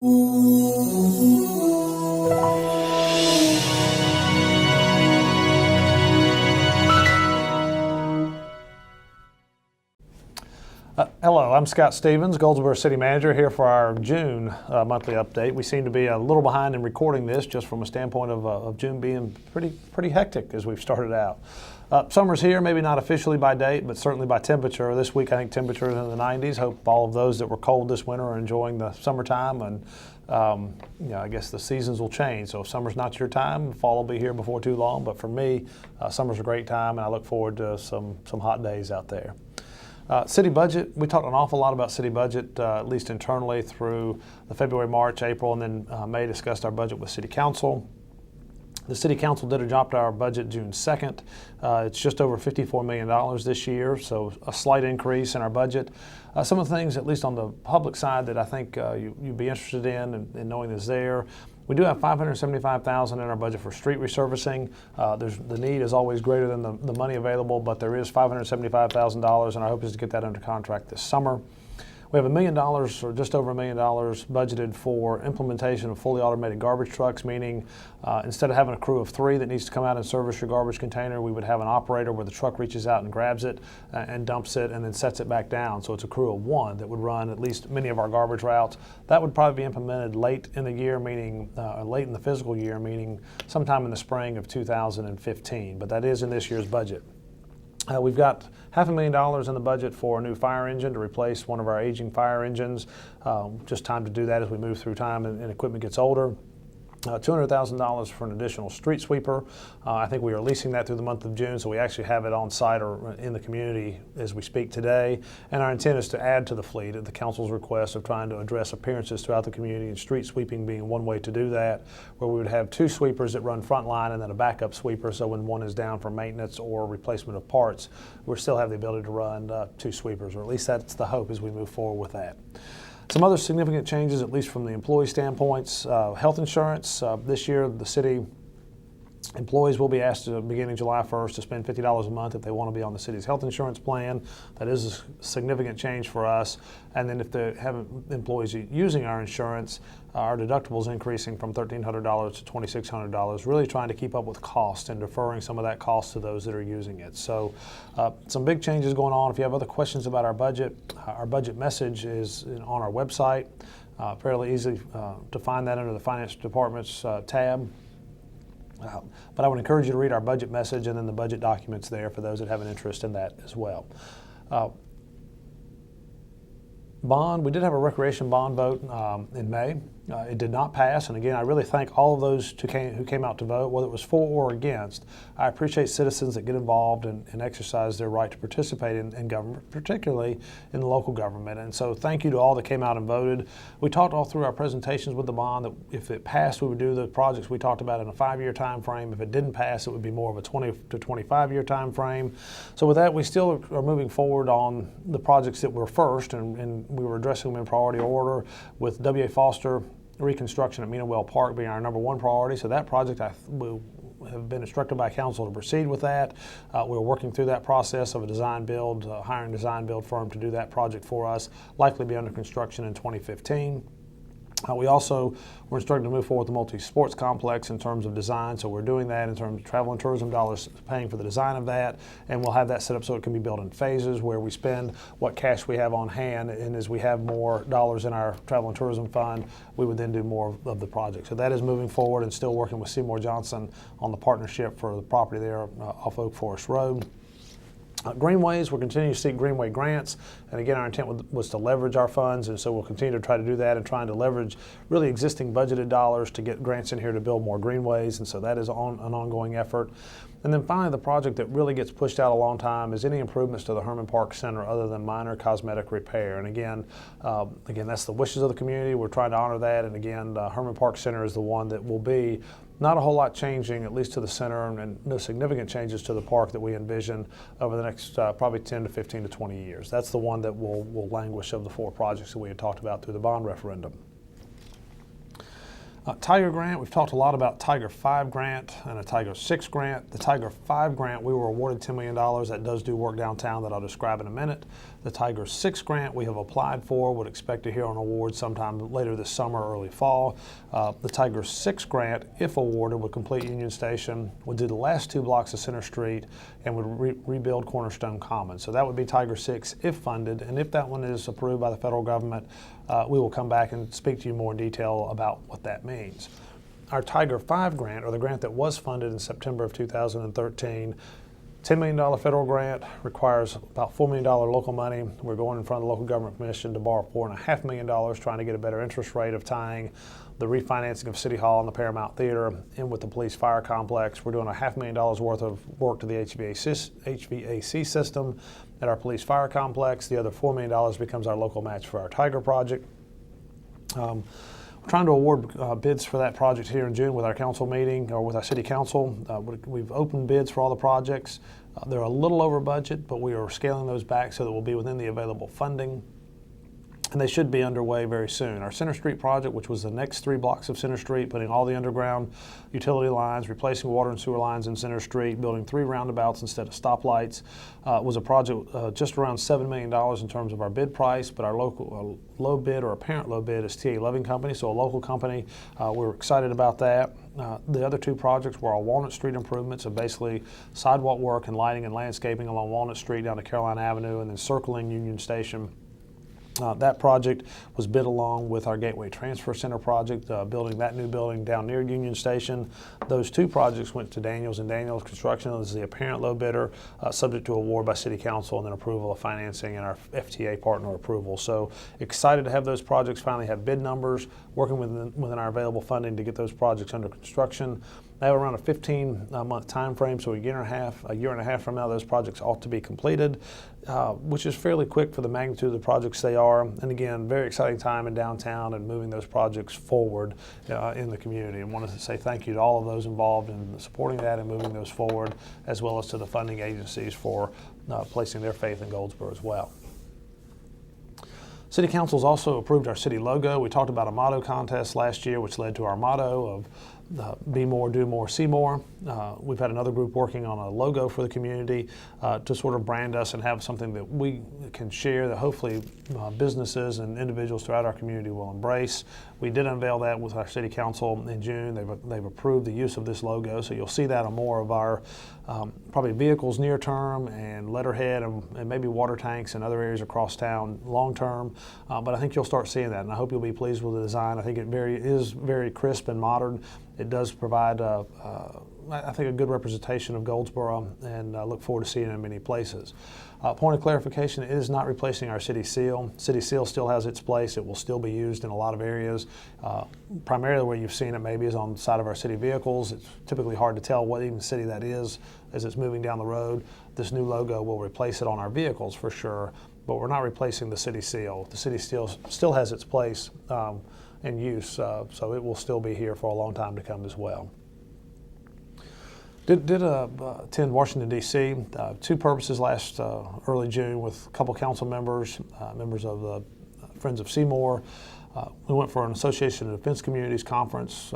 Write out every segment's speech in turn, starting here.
Hello, I'm Scott Stevens, Goldsboro City Manager, here for our June monthly update. We seem to be a little behind in recording this, just from a standpoint of June being pretty hectic as we've started out. Summer's here, maybe not officially by date, but certainly by temperature. This week I think temperatures in the 90s. Hope all of those that were cold this winter are enjoying the summertime, and I guess the seasons will change. So if summer's not your time, fall will be here before too long. But for me, summer's a great time, and I look forward to some hot days out there. City budget, we talked an awful lot about city budget, at least internally through the February, March, April, and then May discussed our budget with City Council. The City Council did adopt our budget June 2nd. It's just over $54 million this year, so a slight increase in our budget. Some of the things, at least on the public side, that I think you'd be interested in knowing is there. We do have $575,000 in our budget for street resurfacing. The need is always greater than the money available, but there is $575,000, and our hope is to get that under contract this summer. We have $1 million, or just over $1 million, budgeted for implementation of fully automated garbage trucks, meaning instead of having a crew of 3 that needs to come out and service your garbage container, we would have an operator where the truck reaches out and grabs it and dumps it and then sets it back down. So it's a crew of 1 that would run at least many of our garbage routes. That would probably be implemented late in the year, meaning late in the fiscal year, meaning sometime in the spring of 2015. But that is in this year's budget. We've got $500,000 in the budget for a new fire engine to replace one of our aging fire engines. Just time to do that as we move through time and equipment gets older. $200,000 for an additional street sweeper. I think we are leasing that through the month of June, so we actually have it on site or in the community as we speak today. And our intent is to add to the fleet at the council's request of trying to address appearances throughout the community, and street sweeping being one way to do that, where we would have 2 sweepers that run front line and then a backup sweeper, so when one is down for maintenance or replacement of parts, we still have the ability to run 2 sweepers, or at least that's the hope as we move forward with that. Some other significant changes, at least from the employee standpoints. Health insurance. This year, the city employees will be asked to, beginning July 1st, to spend $50 a month if they want to be on the city's health insurance plan. That is a significant change for us. And then if they have employees using our insurance, our deductible is increasing from $1,300 to $2,600, really trying to keep up with cost and deferring some of that cost to those that are using it. So some big changes going on. If you have other questions about our budget message is on our website. Fairly easy to find that under the Finance Department's tab. But I would encourage you to read our budget message and then the budget documents there for those that have an interest in that as well. Bond, we did have a recreation bond vote in May. It did not pass, and again, I really thank all of those who came out to vote, whether it was for or against. I appreciate citizens that get involved and exercise their right to participate in government, particularly in the local government, and so thank you to all that came out and voted. We talked all through our presentations with the bond that if it passed, we would do the projects we talked about in a 5-year time frame. If it didn't pass, it would be more of a 20 to 25-year time frame. So with that, we still are moving forward on the projects that were first, and we were addressing them in priority order, with W.A. Foster reconstruction at Meanwell Park being our #1 priority. So that project, we have been instructed by council to proceed with that. We're working through that process of a design build, hiring a design build firm to do that project for us, likely be under construction in 2015. We also were instructed to move forward with the multi-sports complex in terms of design, so we're doing that in terms of travel and tourism dollars, paying for the design of that, and we'll have that set up so it can be built in phases where we spend what cash we have on hand, and as we have more dollars in our travel and tourism fund, we would then do more of the project. So that is moving forward, and still working with Seymour Johnson on the partnership for the property there off Oak Forest Road. Greenways, we're continuing to seek Greenway grants, and again, our intent was to leverage our funds, and so we'll continue to try to do that and trying to leverage really existing budgeted dollars to get grants in here to build more greenways, and so that is an ongoing effort. And then finally, the project that really gets pushed out a long time is any improvements to the Herman Park Center other than minor cosmetic repair. And again, that's the wishes of the community. We're trying to honor that, and again, Herman Park Center is the one that will be not a whole lot changing, at least to the center, and no significant changes to the park that we envision over the next probably 10 to 15 to 20 years. That's the one that will languish of the 4 projects that we had talked about through the bond referendum. Tiger grant, we've talked a lot about Tiger 5 grant and a Tiger 6 grant. The Tiger 5 grant, we were awarded $10 million. That does do work downtown that I'll describe in a minute. The Tiger 6 grant we have applied for, would expect to hear on award sometime later this summer or early fall. The Tiger 6 grant, if awarded, would complete Union Station, would do the last 2 blocks of Center Street, and would rebuild Cornerstone Commons. So that would be Tiger 6 if funded, and if that one is approved by the federal government, we will come back and speak to you more in detail about what that means. Our Tiger 5 grant, or the grant that was funded in September of 2013, $10 million federal grant, requires about $4 million local money. We're going in front of the Local Government Commission to borrow $4.5 million, trying to get a better interest rate of tying the refinancing of City Hall and the Paramount Theater in with the police fire complex. We're doing $500,000 worth of work to the HVAC system at our police fire complex. The other $4 million becomes our local match for our Tiger project. We're trying to award bids for that project here in June with our council meeting, or with our city council. We've opened bids for all the projects. They're a little over budget, but we are scaling those back so that we'll be within the available funding, and they should be underway very soon. Our Center Street project, which was the next 3 blocks of Center Street, putting all the underground utility lines, replacing water and sewer lines in Center Street, building 3 roundabouts instead of stoplights, was a project just around $7 million in terms of our bid price, but our local low bid, or apparent low bid, is TA Loving Company, so a local company. We're excited about that. The other 2 projects were our Walnut Street improvements, of basically sidewalk work and lighting and landscaping along Walnut Street down to Carolina Avenue and then circling Union Station. That project was bid along with our Gateway Transfer Center project, building that new building down near Union Station. Those 2 projects went to Daniels and Daniels Construction as the apparent low bidder, subject to award by City Council and then approval of financing and our FTA partner approval. So excited to have those projects finally have bid numbers, working within our available funding to get those projects under construction. They have around a 15-month time frame, so a year and a half from now, those projects ought to be completed, which is fairly quick for the magnitude of the projects they are. And again, very exciting time in downtown and moving those projects forward in the community. And wanted to say thank you to all of those involved in supporting that and moving those forward, as well as to the funding agencies for placing their faith in Goldsboro as well. City Council's also approved our city logo. We talked about a motto contest last year, which led to our motto of be more, do more, see more. We've had another group working on a logo for the community to sort of brand us and have something that we can share that hopefully businesses and individuals throughout our community will embrace. We did unveil that with our city council in June. They've approved the use of this logo, so you'll see that on more of our probably vehicles near term, and letterhead, and maybe water tanks and other areas across town long term. But I think you'll start seeing that, and I hope you'll be pleased with the design. I think it is very crisp and modern. It does provide, I think, a good representation of Goldsboro, and I look forward to seeing it in many places. Point of clarification, it is not replacing our city seal. City seal still has its place. It will still be used in a lot of areas. Primarily where you've seen it maybe is on the side of our city vehicles. It's typically hard to tell what even city that is as it's moving down the road. This new logo will replace it on our vehicles for sure, but we're not replacing the city seal. The city seal still has its place in use, so it will still be here for a long time to come as well. Did attend Washington, D.C., 2 purposes last early June with a couple council members, members of the Friends of Seymour. We went for an Association of Defense Communities conference.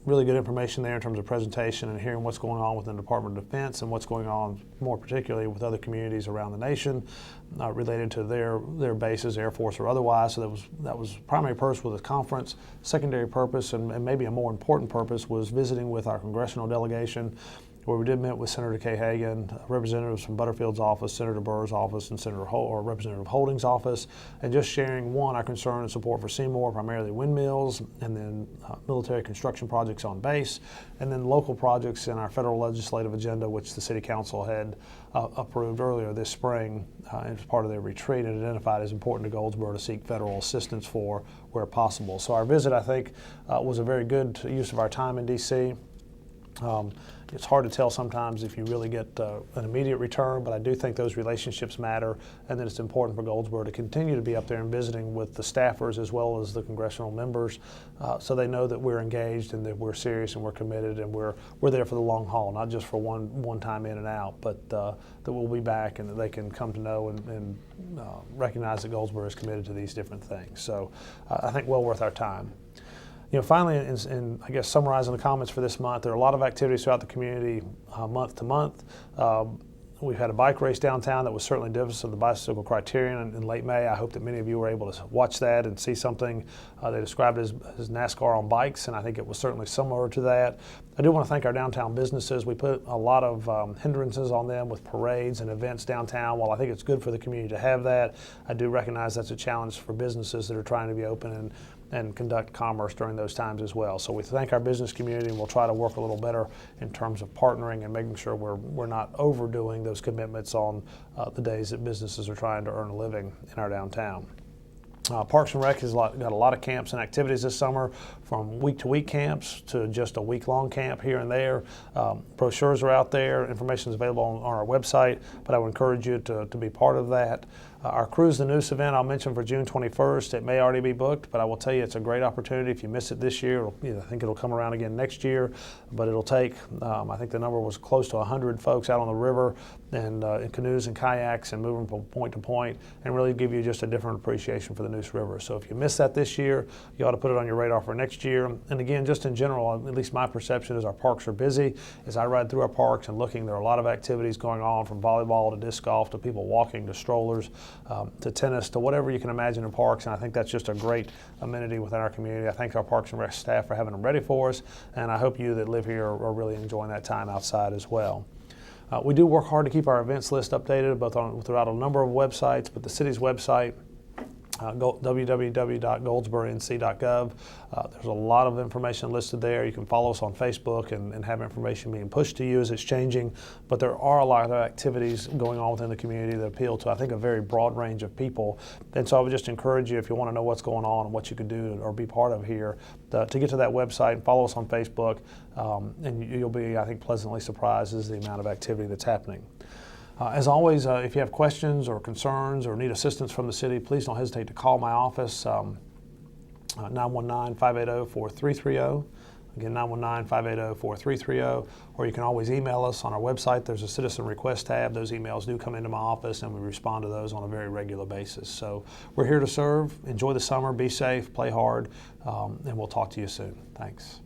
Really good information there in terms of presentation and hearing what's going on within the Department of Defense and what's going on more particularly with other communities around the nation related to their bases, Air Force or otherwise. So that was primary purpose with the conference. Secondary purpose, and maybe a more important purpose, was visiting with our congressional delegation, where we did meet with Senator Kay Hagan, representatives from Butterfield's office, Senator Burr's office, and Representative Holding's office, and just sharing, one, our concern and support for Seymour, primarily windmills, and then military construction projects on base, and then local projects in our federal legislative agenda, which the City Council had approved earlier this spring as part of their retreat, and identified as important to Goldsboro to seek federal assistance for where possible. So our visit, I think, was a very good use of our time in D.C. It's hard to tell sometimes if you really get an immediate return, but I do think those relationships matter, and that it's important for Goldsboro to continue to be up there and visiting with the staffers as well as the congressional members, so they know that we're engaged and that we're serious and we're committed and we're there for the long haul, not just for one time in and out, but that we'll be back and that they can come to know and recognize that Goldsboro is committed to these different things. So I think well worth our time. Finally, in I guess summarizing the comments for this month, there are a lot of activities throughout the community month to month. We've had a bike race downtown that was certainly different of the bicycle criterion in late May. I hope that many of you were able to watch that and see something they described as NASCAR on bikes, and I think it was certainly similar to that. I do want to thank our downtown businesses. We put a lot of hindrances on them with parades and events downtown. While I think it's good for the community to have that, I do recognize that's a challenge for businesses that are trying to be open and conduct commerce during those times as well. So we thank our business community, and we'll try to work a little better in terms of partnering and making sure we're not overdoing those commitments on the days that businesses are trying to earn a living in our downtown. Parks and Rec has got a lot of camps and activities this summer, from week-to-week camps to just a week-long camp here and there. Brochures are out there. Information is available on our website, but I would encourage you to be part of that. Our Cruise the Noose event I'll mention for June 21st. It may already be booked, but I will tell you it's a great opportunity. If you miss it this year, I think it'll come around again next year, but it'll take, I think the number was close to 100 folks out on the river and in canoes and kayaks and moving from point to point, and really give you just a different appreciation for the Noose River. So if you miss that this year, you ought to put it on your radar for next year. And again, just in general, at least my perception is our parks are busy. As I ride through our parks and looking, there are a lot of activities going on, from volleyball to disc golf to people walking to strollers to tennis to whatever you can imagine in parks, and I think that's just a great amenity within our community. I thank our Parks and Rec staff for having them ready for us, and I hope you that live here are really enjoying that time outside as well. We do work hard to keep our events list updated throughout a number of websites, but the city's website, www.goldsboronc.gov. There's a lot of information listed there. You can follow us on Facebook and have information being pushed to you as it's changing. But there are a lot of activities going on within the community that appeal to, I think, a very broad range of people. And so I would just encourage you, if you want to know what's going on and what you can do or be part of here, to get to that website and follow us on Facebook. And you'll be, I think, pleasantly surprised as the amount of activity that's happening. As always, if you have questions or concerns or need assistance from the city, please don't hesitate to call my office, 919-580-4330. Again, 919-580-4330. Or you can always email us on our website. There's a citizen request tab. Those emails do come into my office, and we respond to those on a very regular basis. So we're here to serve. Enjoy the summer. Be safe. Play hard. And we'll talk to you soon. Thanks.